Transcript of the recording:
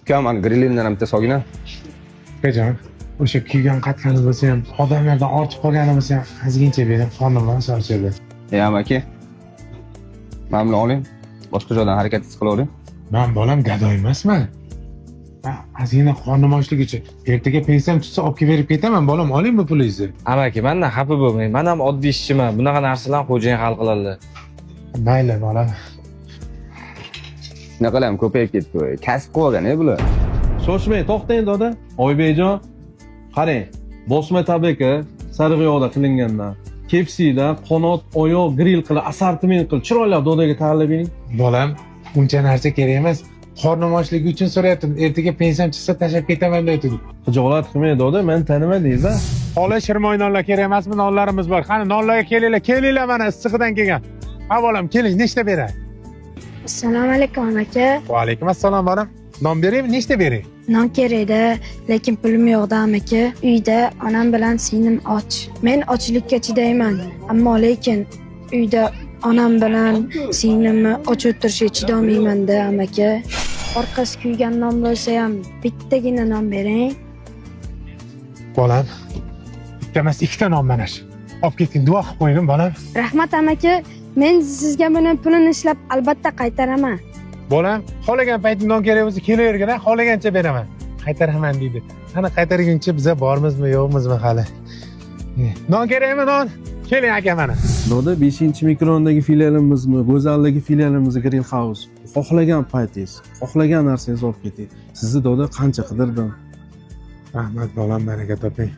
Ukam, ana grillindan ham bitta sogina. Akajon, o'sha kuygan qatqani bo'lsa ham, odamlardan ortib qolgani bo'lsa ham, ozgincha bering, qornim charchadi. Amaki. Mana buni oling. Boshqa joydan harakatsiz qilavering. Men bolam gado emasman. Ozgina qornim ochlik uchun ertaga pensiyam tutsa olib kelib berib ketaman, bolam, oling bu pulingizni. Amaki, mendan xafa bo'lmang. Men ham oddiy ishchiman. Bunaqa narsalar xo'jayin hal qiladi. Mayli, bolam. Nima qilam, ko'payib ketdi. Kasb qilib olgan bular. Shoshmang, to'xtang doda. Oybekjon, qarang. Bosma tabaka sariq yog'da qilingandan, KFC'da qanot, oyoq grill qilib, assortiment qilib, chiroyli dodaga tayyorlab bering. Bolam, uncha narsa kerak emas. Qornim ochligi uchun so'rayaptim. Ertaga pensiyam chiqsa tashlab ketaman deydi. Xijolat qilmang doda, men tanimadingiz-a? Xola shirmoy nonlar kerak emasmi? Nonlarimiz bor. Qani nonlarga kelinglar mana issiqdan kelgan. Ha bolam, keling, nechta beray? Assalomu alaykum aka. Va alaykum assalom bolam. Non beraymi, nechta beray? Non kerak-da, lekin pulim yo'q-da aka. Uyda onam bilan singlim och. Men ochlikka chidayman, ammo lekin uyda onam bilan singlimni och o'tirishga chidolmayman-da aka. Orqasi kuygan non bo'lsa ham bittagina non bering. Bolam, bitta emas, ikkita non mana shu. Olib keting, duo qilib qo'ying bolam. Rahmat aka. Men sizga buni pulini ishlab albatta qaytaraman. Bolam, xohlagan paytingda non kerak bo'lsa kelavergin, xohlagancha beraman. Qaytaraman deydi. Qani qaytarguncha biza bormizmi, yo'qmizmi hali? Non kerakmi, non? Keling aka mana. Doda 5-mikrondagi filialimizmi, Go'zaldagi filialimizni Grill House. Xohlagan paytingiz, xohlagan narsangizni olib keting. Sizni doda qancha qidirdim. Rahmat bolam, baraka toping.